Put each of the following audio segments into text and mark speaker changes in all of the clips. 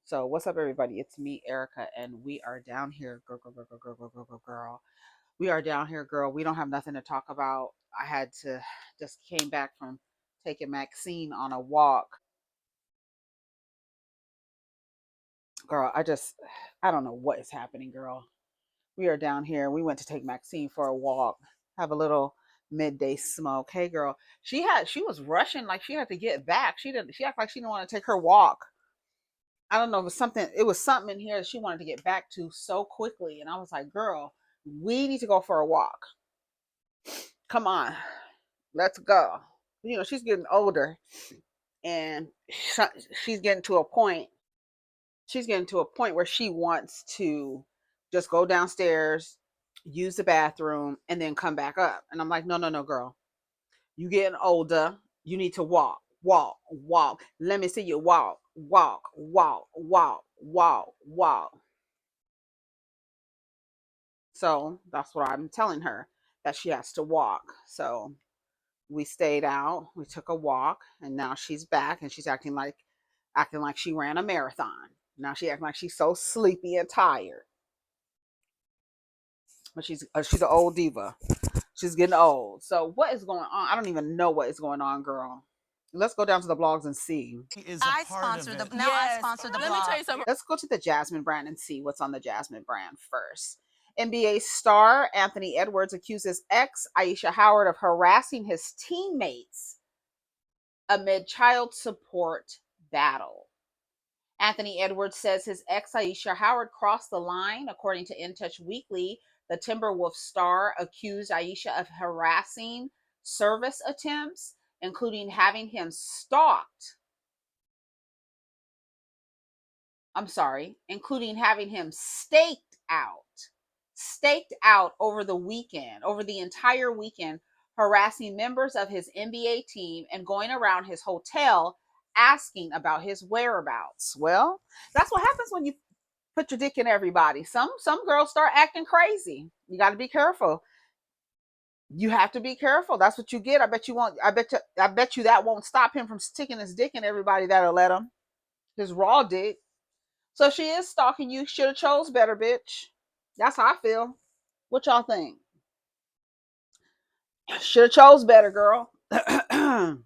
Speaker 1: So what's up, everybody? It's me, Erica, and we are down here, girl. We are down here, girl. We don't have nothing to talk about. I had to just came back from taking Maxine on a walk, girl. I don't know what is happening, girl. We are down here. We went to take Maxine for a walk, have a little midday smoke. Hey, girl. She was rushing like she had to get back. She acted like she didn't want to take her walk. I don't know, it was something in here that she wanted to get back to so quickly. And I was like, girl, we need to go for a walk. Come on, let's go. She's getting older and she's getting to a point. She's getting to a point where she wants to just go downstairs, use the bathroom, and then come back up. And I'm like, no, no, no, girl. You getting older. You need to walk, walk, walk. Let me see you walk, walk, walk, walk, walk, walk. So that's what I'm telling her, that she has to walk. So we stayed out, we took a walk, and now she's back and she's acting like she ran a marathon. Now she acting like she's so sleepy and tired. But she's an old diva. She's getting old. So what is going on? I don't even know what is going on, girl. Let's go down to the blogs and see.
Speaker 2: I sponsor the now. Yes. I sponsor the blog. Let me tell you something.
Speaker 1: Let's go to the Jasmine brand and see what's on the Jasmine brand first. NBA star AnthonyEdwards accuses ex Aisha Howard of harassing his teammates amid child support battle. AnthonyEdwards says his ex Aisha Howard crossed the line. According to In Touch Weekly, the Timberwolves star accused Aisha of harassing service attempts, including having him including having him staked out over the entire weekend, harassing members of his NBA team and going around his hotel asking about his whereabouts. Well, that's what happens when you put your dick in everybody. Some girls start acting crazy. You got to be careful. You have to be careful. That's what you get. I bet you that won't stop him from sticking his dick in everybody that'll let him. His raw dick. So she is stalking you. Should have chose better, bitch. That's how I feel. What y'all think? Should have chose better, girl. That's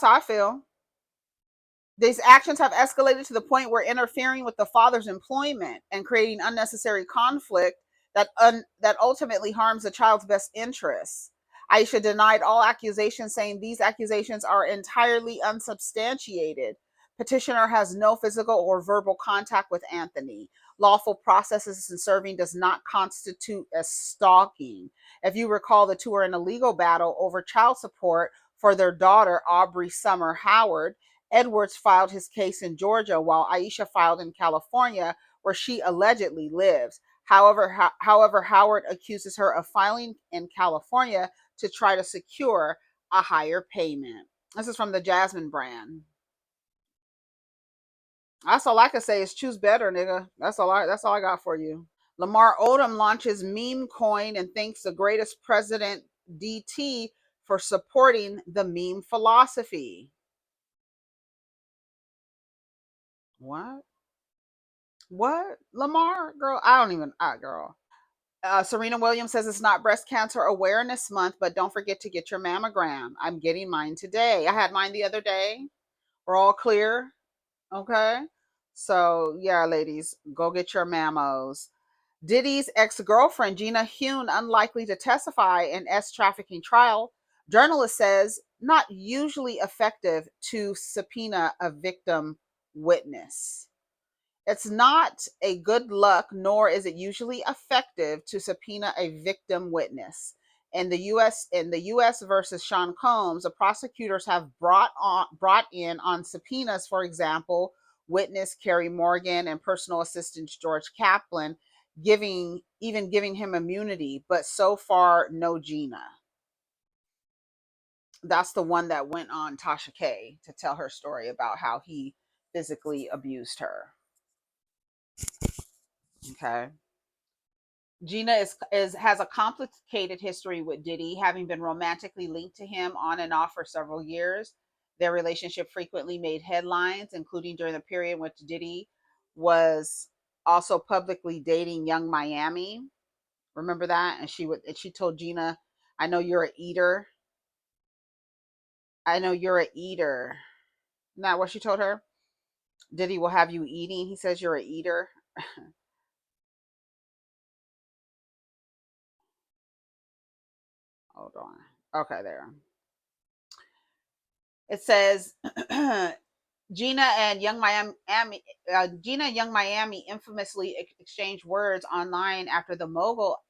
Speaker 1: how I feel. These actions have escalated to the point where interfering with the father's employment and creating unnecessary conflict that ultimately harms the child's best interests. Aisha denied all accusations, saying these accusations are entirely unsubstantiated. Petitioner has no physical or verbal contact with Anthony. Lawful processes in serving does not constitute as stalking. If you recall, the two are in a legal battle over child support for their daughter, Aubrey Summer Howard. Edwards filed his case in Georgia, while Aisha filed in California, where she allegedly lives. However, Howard accuses her of filing in California to try to secure a higher payment. This is from the Jasmine brand. That's all I can say is choose better, nigga. That's all I got for you. Lamar Odom launches meme coin and thanks the greatest president DT for supporting the meme philosophy. What? What? Lamar? Girl, girl. Serena Williams says it's not Breast Cancer Awareness Month, but don't forget to get your mammogram. I'm getting mine today. I had mine the other day. We're all clear. Okay. So, yeah, ladies, go get your mammos. Diddy's ex-girlfriend, Gina Hune, unlikely to testify in S trafficking trial. Journalist says not usually effective to subpoena a victim witness. It's not a good luck, nor is it usually effective to subpoena a victim witness. In the U.S. versus Sean Combs, the prosecutors have brought in on subpoenas, for example, witness Kerry Morgan and personal assistant George Kaplan, giving him immunity, but so far no Gina. That's the one that went on Tasha K to tell her story about how he physically abused her. Okay. Gina has a complicated history with Diddy, having been romantically linked to him on and off for several years. Their relationship frequently made headlines, including during the period in which Diddy was also publicly dating Young Miami. Remember that? And she told Gina, "I know you're a eater. I know you're a eater." Isn't that what she told her? Diddy will have you eating. He says you're a eater. Hold on. Okay, there. It says Gina and Young Miami. Gina and Young Miami infamously exchanged words online after the mogul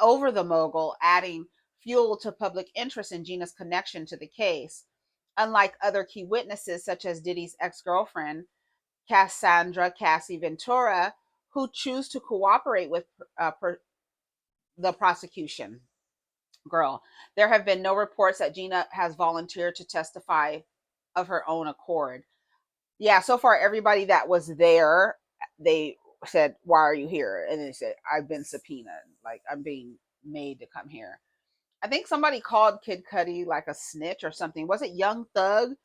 Speaker 1: over the mogul, adding fuel to public interest in Gina's connection to the case. Unlike other key witnesses, such as Diddy's ex-girlfriend Cassandra Cassie Ventura, who choose to cooperate with the prosecution. Girl, there have been no reports that Gina has volunteered to testify of her own accord. Yeah, so far everybody that was there, they said, "Why are you here?" And they said, "I've been subpoenaed. Like I'm being made to come here." I think somebody called KidCudi like a snitch or something. Was it Young Thug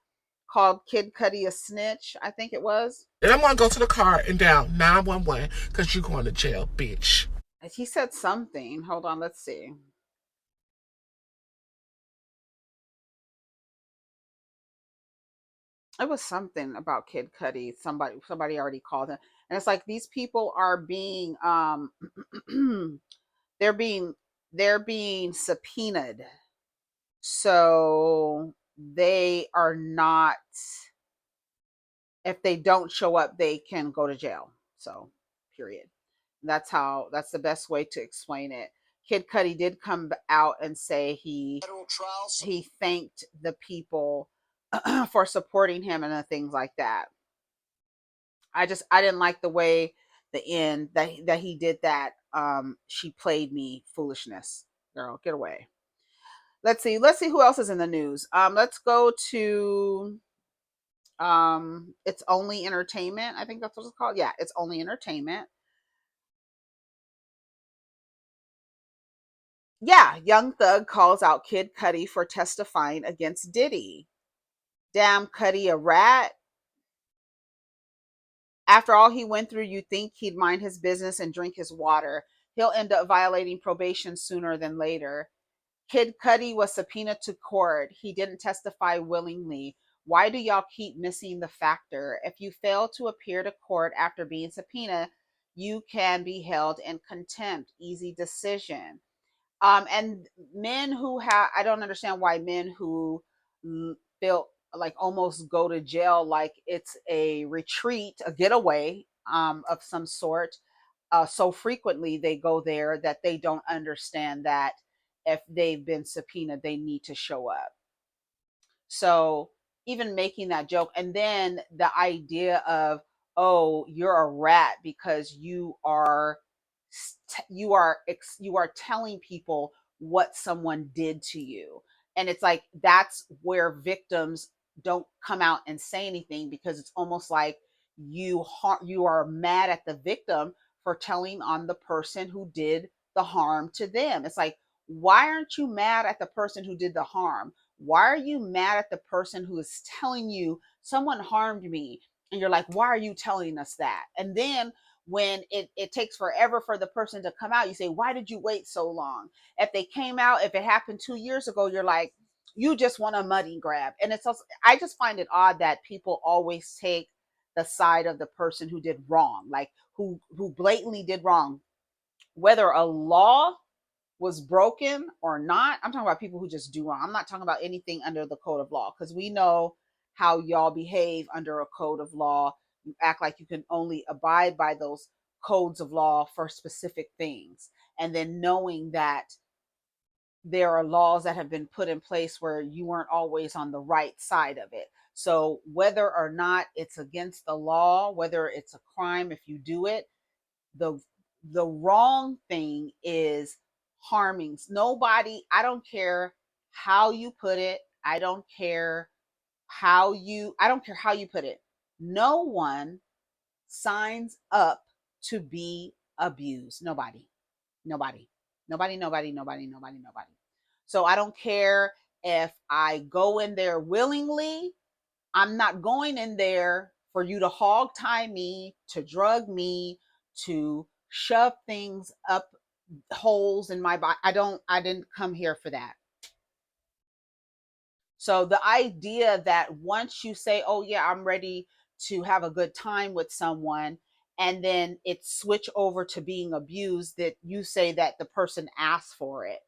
Speaker 1: called KidCudi a snitch? I think it was.
Speaker 3: And I'm gonna go to the car and dial 911 because you're going to jail, bitch.
Speaker 1: He said something. Hold on, let's see. It was something about KidCudi. Somebody already called him, and it's like these people are being they're being they're being subpoenaed, so they are not. If they don't show up, they can go to jail. So, period. That's the best way to explain it. KidCudi did come out and say he thanked the people for supporting him and the things like that. I didn't like the way the end that he did that. She played me foolishness. Girl, get away. Let's see who else is in the news. Let's go to it's only entertainment. I think that's what it's called. Yeah, it's only entertainment. Yeah, Young Thug calls out Kid Cudi for testifying against Diddy. Damn, Cudi a rat. After all he went through, you think he'd mind his business and drink his water. He'll end up violating probation sooner than later. Kid Cudi was subpoenaed to court. He didn't testify willingly. Why do y'all keep missing the factor? If you fail to appear to court after being subpoenaed, you can be held in contempt. Easy decision. And men who have, I don't understand why men who feel like almost go to jail like it's a retreat, a getaway of some sort. So frequently they go there that they don't understand that if they've been subpoenaed, they need to show up. So even making that joke, and then the idea of, oh, you're a rat because you are telling people what someone did to you. And it's like that's where victims don't come out and say anything, because it's almost like you are mad at the victim for telling on the person who did the harm to them. It's like, why aren't you mad at the person who did the harm? Why are you mad at the person who is telling you someone harmed me? And you're like, why are you telling us that? And then when it takes forever for the person to come out, you say, why did you wait so long? If they came out, if it happened 2 years ago, you're like, you just want a money grab. And it's also, I just find it odd that people always take the side of the person who did wrong, like who blatantly did wrong, whether a law was broken or not. I'm talking about people who just do wrong. I'm not talking about anything under the code of law, because we know how y'all behave under a code of law. You act like you can only abide by those codes of law for specific things. And then knowing that there are laws that have been put in place where you weren't always on the right side of it. So whether or not it's against the law, whether it's a crime if you do it, the the wrong thing is harming nobody. I don't care how you put it. I don't care how you put it. No one signs up to be abused. Nobody. Nobody. Nobody. So I don't care if I go in there willingly, I'm not going in there for you to hog tie me, to drug me, to shove things up holes in my body. I didn't come here for that. So the idea that once you say, oh yeah, I'm ready to have a good time with someone, and then it switch over to being abused, that you say that the person asked for it.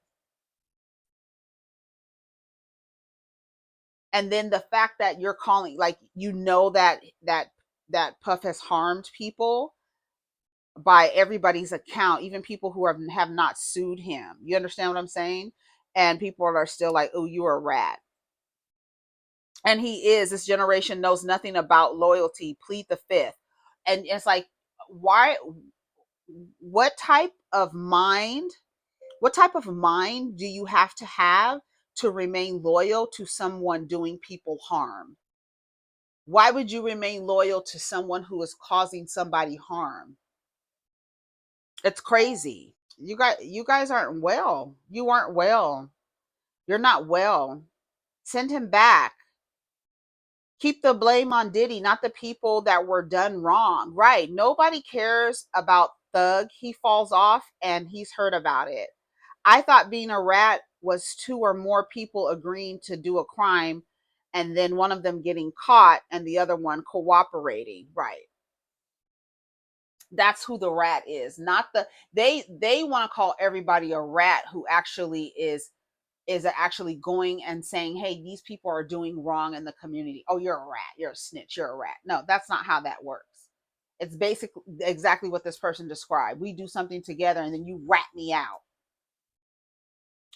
Speaker 1: And then the fact that you're calling, like, that Puff has harmed people by everybody's account, even people who have not sued him. You understand what I'm saying? And people are still like, oh, you're a rat. And this generation knows nothing about loyalty. Plead the fifth. And it's like, why? What type of mind do you have to remain loyal to someone doing people harm? Why would you remain loyal to someone who is causing somebody harm? It's crazy. You guys aren't well. You aren't well. You're not well. Send him back. Keep the blame on Diddy, not the people that were done wrong. Right. Nobody cares about Thug. He falls off and he's heard about it. I thought being a rat was 2 or more people agreeing to do a crime and then one of them getting caught and the other one cooperating. Right. That's who the rat is. Not they want to call everybody a rat who actually is actually going and saying, hey, these people are doing wrong in the community. Oh, you're a rat. You're a snitch. You're a rat. No, that's not how that works. It's basically exactly what this person described. We do something together and then you rat me out.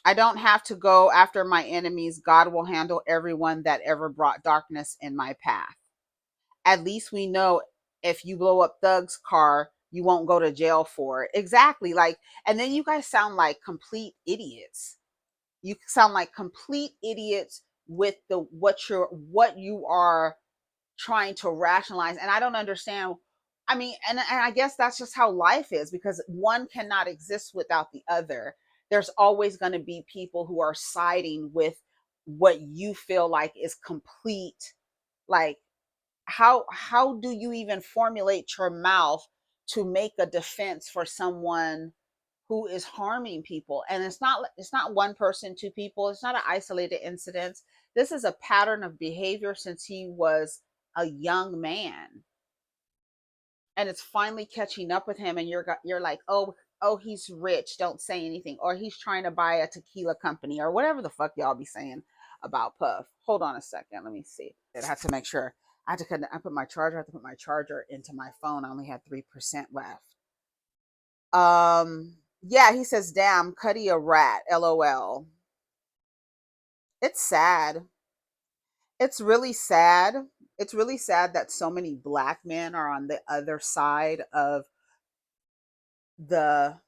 Speaker 1: I don't have to go after my enemies. God will handle everyone that ever brought darkness in my path. At least we know if you blow up Thug's car, you won't go to jail for it. Exactly. Like, and then you guys sound like complete idiots. You sound like complete idiots with what you are trying to rationalize. And I don't understand. I mean, and I guess that's just how life is, because one cannot exist without the other. There's always going to be people who are siding with what you feel like is complete. Like, how do you even formulate your mouth to make a defense for someone who is harming people? And it's not one person, 2 people. It's not an isolated incident. This is a pattern of behavior since he was a young man, and it's finally catching up with him. And you're like, oh, he's rich, don't say anything, or he's trying to buy a tequila company, or whatever the fuck y'all be saying about Puff. Hold on a second, let me see. I had to make sure. I had to put my charger into my phone. I only had 3% left. Yeah, he says, damn, Cudi a rat, LOL. It's sad. It's really sad. It's really sad that so many Black men are on the other side of the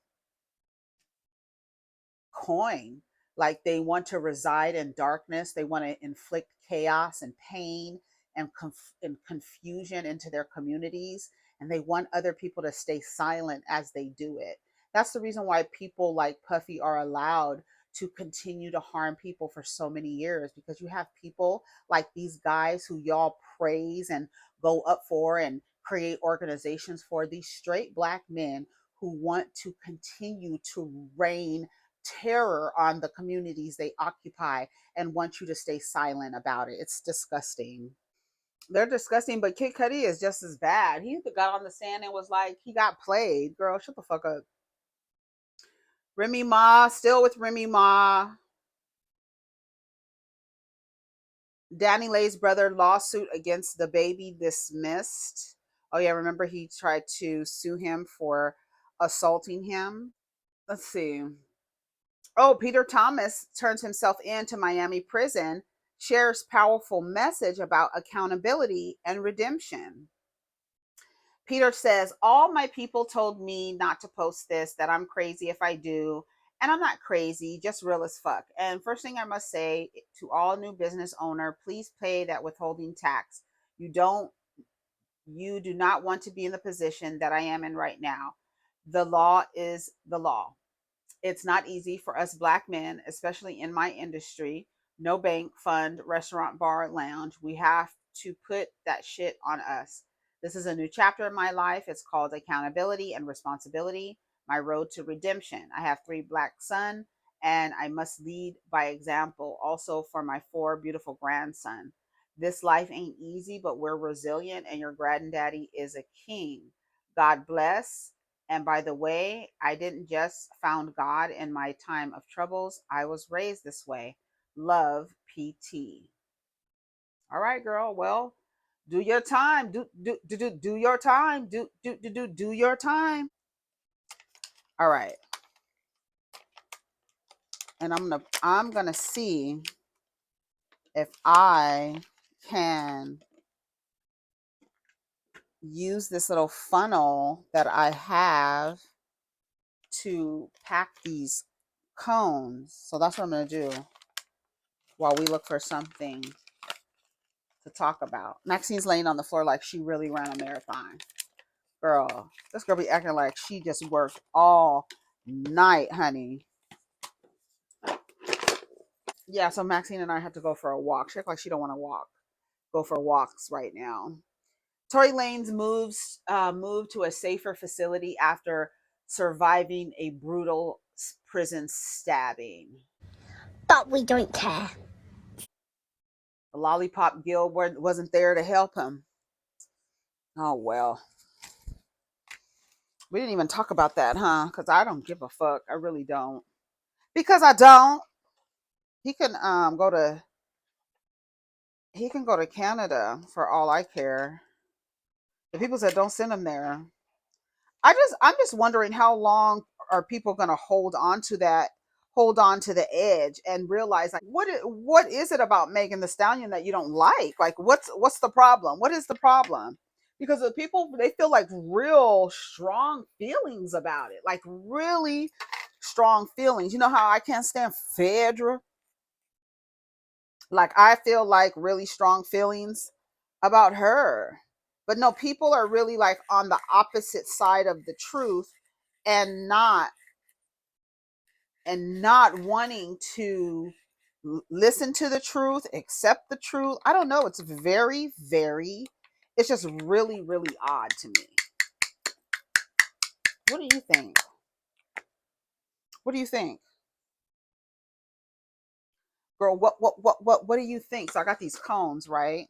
Speaker 1: coin. Like, they want to reside in darkness. They want to inflict chaos and pain and confusion into their communities. And they want other people to stay silent as they do it. That's the reason why people like Puffy are allowed to continue to harm people for so many years, because you have people like these guys who y'all praise and go up for and create organizations for, these straight Black men who want to continue to rain terror on the communities they occupy and want you to stay silent about it. It's disgusting. They're disgusting, but KidCudi is just as bad. He got on the stand and was like, he got played. Girl, shut the fuck up. Remy Ma, still with Remy Ma. Danny Lay's brother, lawsuit against the baby dismissed. Oh yeah, remember he tried to sue him for assaulting him? Let's see. Oh, PeterThomas turns himself in to Miami prison, shares powerful message about accountability and redemption. Peter says, all my people told me not to post this, that I'm crazy if I do. And I'm not crazy, just real as fuck. And first thing I must say to all new business owner, please pay that withholding tax. You do not want to be in the position that I am in right now. The law is the law. It's not easy for us Black men, especially in my industry, No bank, fund, restaurant, bar, lounge. We have to put that shit on us. This is a new chapter in my life. It's called accountability and responsibility. My road to redemption. I have 3 black sons, and I must lead by example. Also for my 4 beautiful grandsons. This life ain't easy, but we're resilient, and your granddaddy is a king. God bless. And by the way, I didn't just found God in my time of troubles. I was raised this way. Love, PT. All right, girl. Well, do your time. Do your time. Do your time. All right. And I'm gonna see if I can use this little funnel that I have to pack these cones. So that's what I'm gonna do while we look for something to talk about. Maxine's laying on the floor like she really ran a marathon. Girl, this girl be acting like she just worked all night, honey. Yeah, so Maxine and I have to go for a walk. She acts like she don't want to go for walks right now. Tory Lanez moved to a safer facility after surviving a brutal prison stabbing.
Speaker 4: But we don't care.
Speaker 1: The Lollipop Guild wasn't there to help him. Oh well. We didn't even talk about that, huh? Because I don't give a fuck. I really don't. Because I don't. He can go to Canada for all I care. The people said don't send him there. I'm just wondering how long are people going to hold on to the edge and realize like what is it about Megan Thee Stallion that you don't like? Like what's the problem? What is the problem? Because the people, they feel like real strong feelings about it. Like really strong feelings. You know how I can't stand Phaedra? Like I feel like really strong feelings about her. But no, people are really like on the opposite side of the truth and not wanting to listen to the truth, accept the truth. I don't know. It's very, very, it's just really, really odd to me. What do you think? What do you think? Girl, what do you think? So I got these cones, right?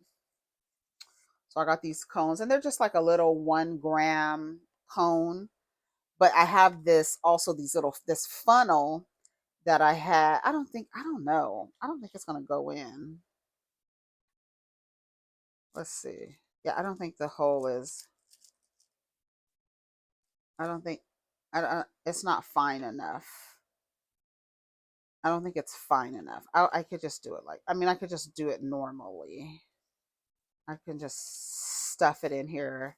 Speaker 1: So I got these cones and they're just like a little 1 gram cone. But I have this also this funnel that I had. I don't know. I don't think it's gonna go in. Let's see. Yeah, I don't think the hole is. I don't think. It's not fine enough. I don't think it's fine enough. I could just do it like. I mean, I could just do it normally. I can just stuff it in here,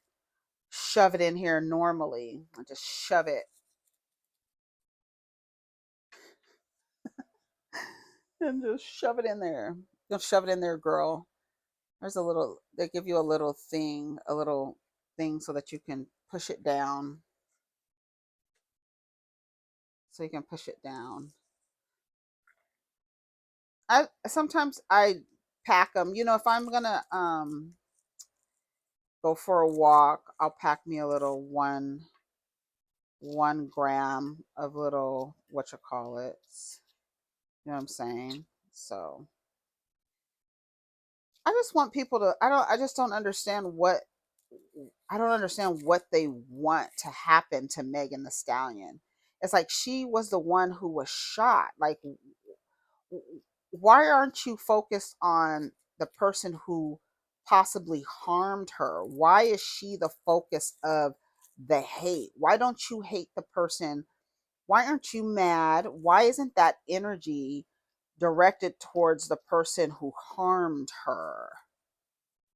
Speaker 1: shove it in here normally. I just shove it and just shove it in there. Just shove it in there, girl. There's a little. They give you a little thing, so that you can push it down. So you can push it down. I sometimes I pack them. You know, if I'm gonna go for a walk, I'll pack me a little 1 gram of little what you call it. You know what I'm saying? So I just want people to. I just don't understand what. I don't understand what they want to happen to Megan Thee Stallion. It's like she was the one who was shot. Like why aren't you focused on the person who possibly harmed her? Why is she the focus of the hate? Why don't you hate the person? Why aren't you mad? Why isn't that energy directed towards the person who harmed her?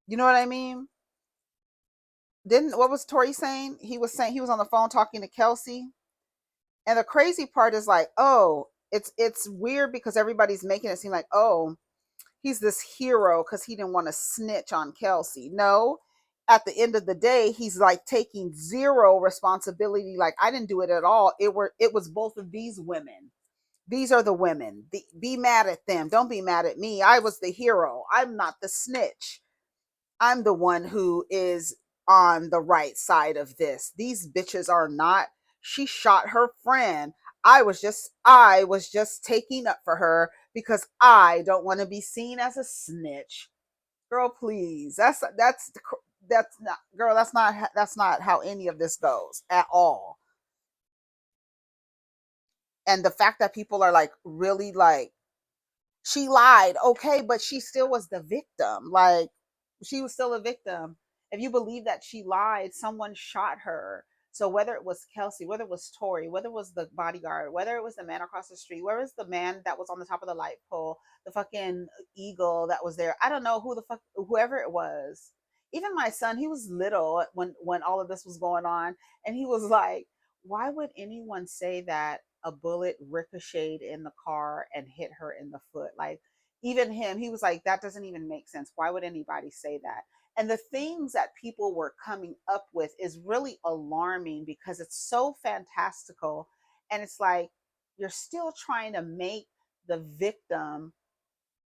Speaker 1: You know what I mean? Didn't What was Tory saying? He was on the phone talking to Kelsey. And the crazy part is like, oh, it's weird because everybody's making it seem like, oh, he's this hero because he didn't want to snitch on Kelsey. No, at the end of the day, he's like taking zero responsibility. Like I didn't do it at all. It was both of these women. These are the women. Be mad at them. Don't be mad at me. I was the hero. I'm not the snitch. I'm the one who is on the right side of this. These bitches are not. She shot her friend. I was just taking up for her because I don't want to be seen as a snitch. Girl, please. That's not, girl, that's not how any of this goes at all. And the fact that people are like really like, she lied, okay, but she still was the victim. Like, she was still a victim. If you believe that she lied, someone shot her. So whether it was Kelsey, whether it was Tory, whether it was the bodyguard, whether it was the man across the street, whether it was the man that was on the top of the light pole, the fucking eagle that was there, I don't know who the fuck, whoever it was. Even my son, he was little when all of this was going on, and he was like, why would anyone say that a bullet ricocheted in the car and hit her in the foot? Like, even him, he was like, that doesn't even make sense. Why would anybody say that? And the things that people were coming up with is really alarming because it's so fantastical. And it's like, you're still trying to make the victim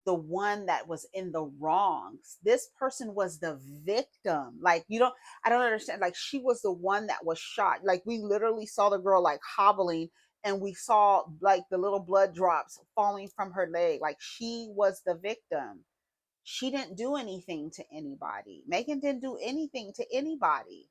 Speaker 1: the one that was in the wrongs. This person was the victim. Like, I don't understand. Like, she was the one that was shot. Like, we literally saw the girl like hobbling, and we saw like the little blood drops falling from her leg. Like, she was the victim. She didn't do anything to anybody. Megan didn't do anything to anybody.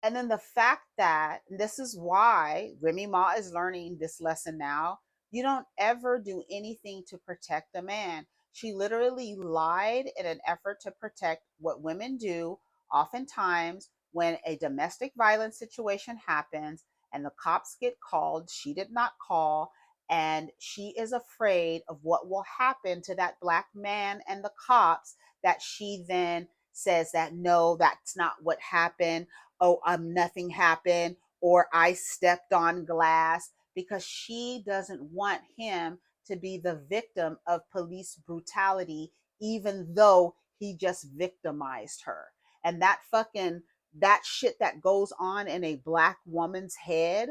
Speaker 1: And then the fact that, and this is why Remy Ma is learning this lesson now, you don't ever do anything to protect the man. She literally lied in an effort to protect what women do oftentimes when a domestic violence situation happens and the cops get called. She did not call, and she is afraid of what will happen to that black man and the cops, that she then says that no, that's not what happened. Oh, nothing happened, or I stepped on glass, because she doesn't want him to be the victim of police brutality, even though he just victimized her. And that shit that goes on in a black woman's head,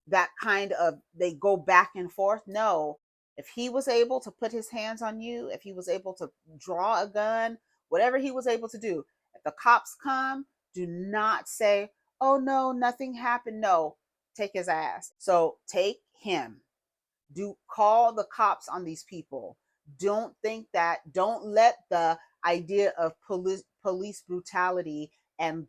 Speaker 1: that kind of, they go back and forth. No, if he was able to put his hands on you, if he was able to draw a gun, whatever he was able to do, if the cops come, do not say, oh no, nothing happened. No, take his ass. So take him. Do call the cops on these people. Don't let the idea of police brutality and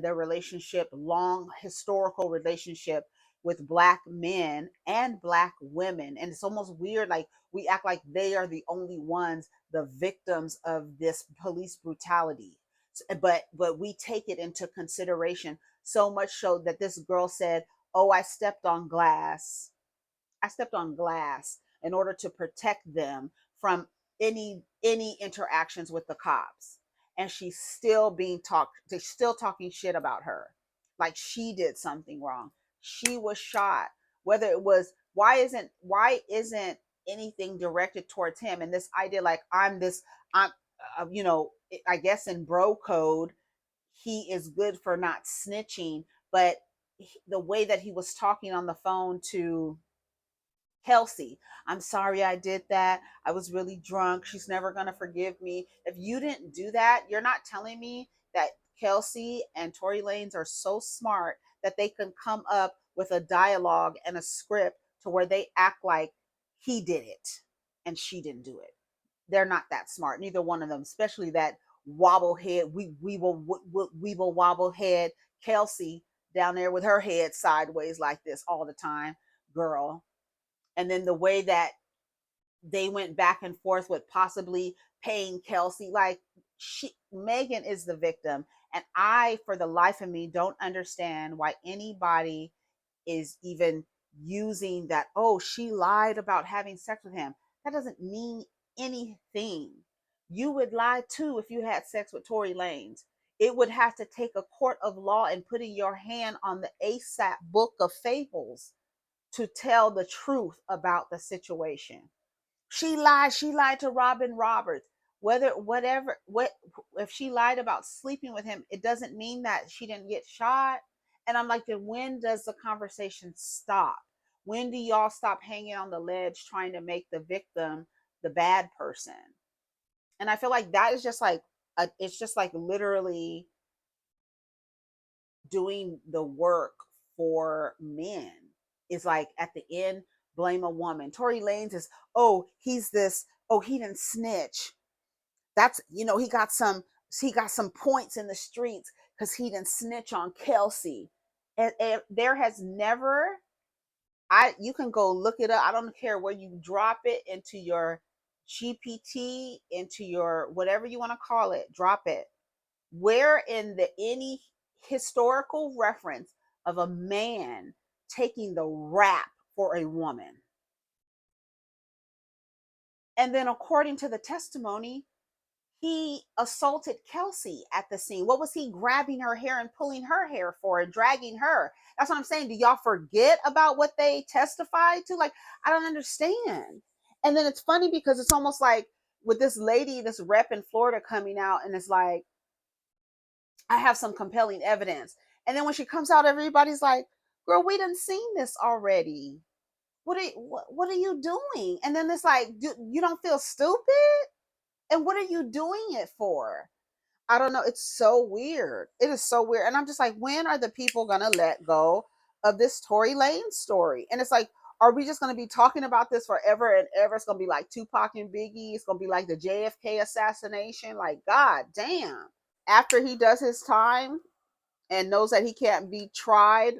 Speaker 1: their relationship, long historical relationship with black men and black women. And it's almost weird, like, we act like they are the only ones, the victims of this police brutality. But we take it into consideration, so much so that this girl said, oh, I stepped on glass in order to protect them from any interactions with the cops. And she's still they're still talking shit about her. Like, she did something wrong. She was shot. Whether it was, why isn't anything directed towards him? And this idea, like, I'm I guess in bro code, he is good for not snitching, but the way that he was talking on the phone to Kelsey, I'm sorry I did that. I was really drunk. She's never going to forgive me. If you didn't do that, you're not telling me that Kelsey and Tory Lanez are so smart that they can come up with a dialogue and a script to where they act like he did it and she didn't do it. They're not that smart, neither one of them, especially that wobble head, we will wobble head Kelsey down there with her head sideways like this all the time, girl. And then the way that they went back and forth with possibly paying Kelsey, like, Megan is the victim. And I, for the life of me, don't understand why anybody is even using that, oh, she lied about having sex with him. That doesn't mean anything. You would lie too if you had sex with Tory Lanez. It would have to take a court of law and putting your hand on the ASAP book of fables to tell the truth about the situation. She lied to Robin Roberts. What if she lied about sleeping with him, it doesn't mean that she didn't get shot. And I'm like, then when does the conversation stop? When do y'all stop hanging on the ledge trying to make the victim the bad person? And I feel like that is just like it's just like literally doing the work for men. Is like at the end, blame a woman. Tory Lanez is, oh, he's this, oh, he didn't snitch. That's, he got some points in the streets because he didn't snitch on Kelsey. And there has never, you can go look it up. I don't care where you drop it into your GPT, into your whatever you want to call it, drop it. Where in the any historical reference of a man taking the rap for a woman? And then according to the testimony, he assaulted Kelsey at the scene. What was he grabbing her hair and pulling her hair for and dragging her? That's what I'm saying. Do y'all forget about what they testified to? Like, I don't understand. And then it's funny because it's almost like with this lady, this rep in Florida coming out, and it's like, I have some compelling evidence. And then when she comes out, everybody's like, girl, we done seen this already. What are you doing? And then it's like, you don't feel stupid? And what are you doing it for? I don't know. It's so weird. It is so weird. And I'm just like, when are the people going to let go of this Tory Lanez story? And it's like, are we just going to be talking about this forever and ever? It's going to be like Tupac and Biggie. It's going to be like the JFK assassination. Like, God damn. After he does his time and knows that he can't be tried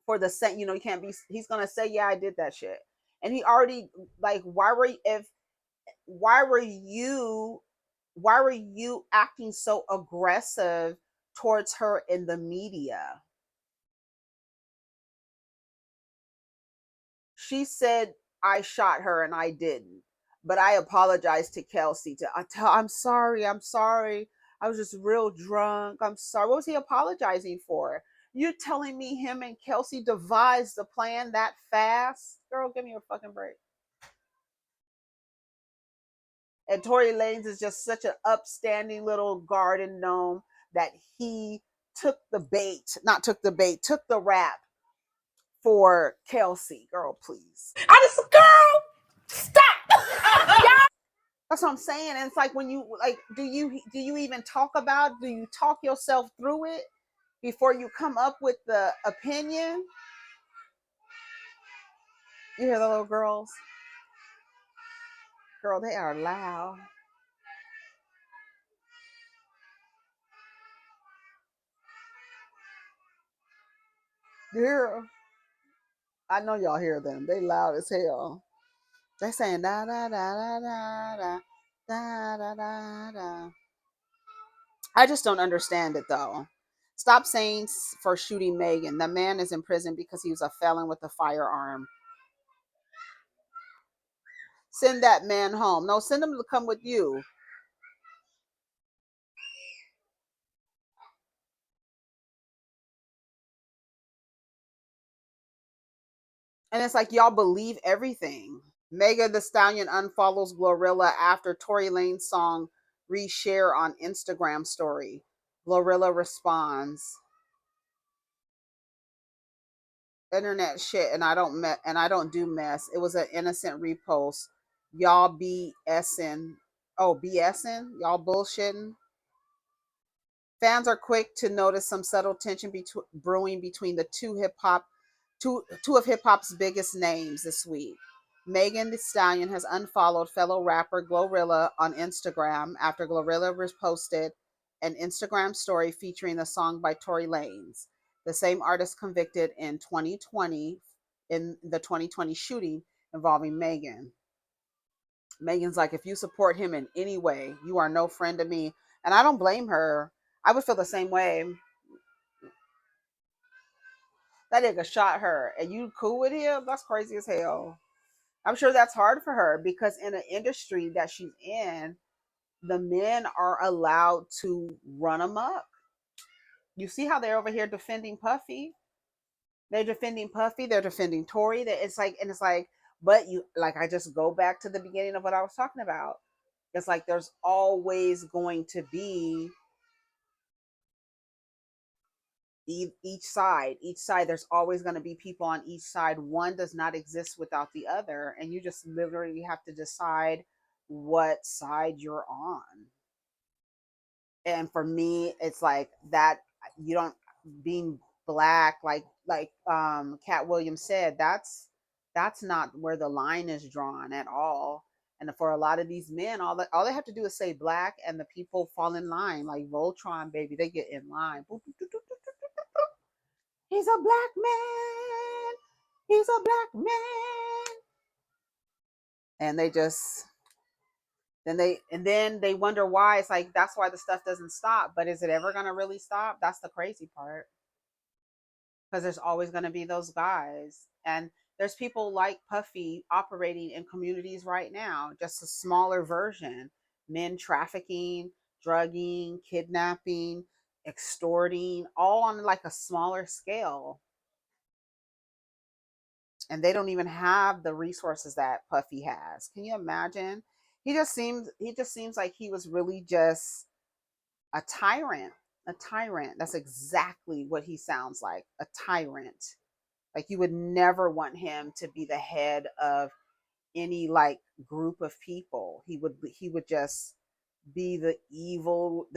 Speaker 1: for the same, he can't be, he's going to say, yeah, I did that shit. And he already, like, why were you acting so aggressive towards her in the media? She said, I shot her and I didn't, but I apologized to Kelsey. I'm sorry. I was just real drunk. I'm sorry. What was he apologizing for? You're telling me him and Kelsey devised the plan that fast? Girl, give me a fucking break. And Tory Lanez is just such an upstanding little garden gnome that he took the rap for Kelsey. Girl, please.
Speaker 3: I just, girl, stop.
Speaker 1: That's what I'm saying. And it's like, when you like, do you even talk about? Do you talk yourself through it before you come up with the opinion? You hear the little girls? Girl, they are loud. Girl, I know y'all hear them. They loud as hell. They saying da da da da da da da da da da. I just don't understand it though. Stop saying for shooting Megan. The man is in prison because he was a felon with a firearm. Send that man home. No, send him to come with you. And it's like, y'all believe everything. Megan Thee Stallion unfollows Glorilla after Tory Lanez song reshare on Instagram story. Glorilla responds, internet shit, and I don't do mess. It was an innocent repost. Y'all BSing. Oh, BSing? Y'all bullshitting? Fans are quick to notice some subtle tension brewing between the two of hip hop's biggest names this week. Megan Thee Stallion has unfollowed fellow rapper Glorilla on Instagram after Glorilla reposted an Instagram story featuring the song by Tory Lanez, the same artist convicted in 2020 in the 2020 shooting involving Megan. Megan's like, if you support him in any way, you are no friend to me. And I don't blame her. I would feel the same way. That nigga shot her and you cool with him? That's crazy as hell. I'm sure that's hard for her because in an industry that she's in, the men are allowed to run amok. You see how they're over here defending Puffy? They're defending Puffy. They're defending Tory. It's like, but you, like, I just go back to the beginning of what I was talking about. It's like there's always going to be each side, there's always going to be people on each side. One does not exist without the other, and you just literally have to decide what side you're on. And for me, it's like that. You don't, being black, like Cat Williams said, that's not where the line is drawn at all. And for a lot of these men, all they have to do is say black, and the people fall in line like Voltron, baby. They get in line. Boop, boop, boop, boop, boop. He's a black man. He's a black man. And they just, then they wonder why. It's like, that's why the stuff doesn't stop. But is it ever going to really stop? That's the crazy part. Because there's always going to be those guys. And there's people like Puffy operating in communities right now, just a smaller version. Men trafficking, drugging, kidnapping, extorting, all on like a smaller scale. And they don't even have the resources that Puffy has. Can you imagine? He just seems like he was really just a tyrant. A tyrant. That's exactly what he sounds like. A tyrant. Like, you would never want him to be the head of any like group of people. He would just be the evil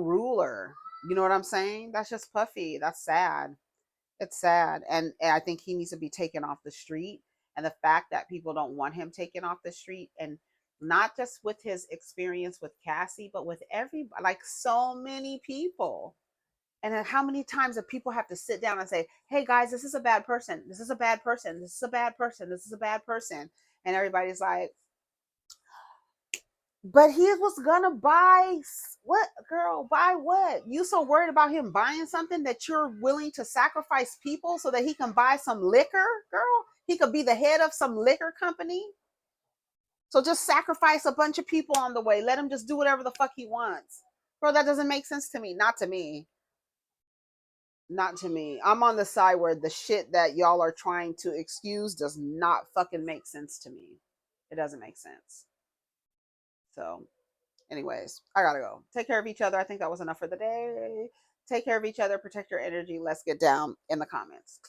Speaker 1: ruler. You know what I'm saying? That's just Puffy. That's sad. It's sad. And I think he needs to be taken off the street. And the fact that people don't want him taken off the street, and not just with his experience with Cassie, but with everybody, like so many people. And then how many times do people have to sit down and say, hey guys, this is a bad person. This is a bad person. This is a bad person. This is a bad person. And everybody's like, but he was gonna buy what, girl? Buy what? You so worried about him buying something that you're willing to sacrifice people so that he can buy some liquor, girl? He could be the head of some liquor company. So just sacrifice a bunch of people on the way. Let him just do whatever the fuck he wants. Bro, that doesn't make sense to me. Not to me. Not to me. I'm on the side where the shit that y'all are trying to excuse does not fucking make sense to me. It doesn't make sense. So, anyways, I gotta go. Take care of each other. I think that was enough for the day. Take care of each other. Protect your energy. Let's get down in the comments.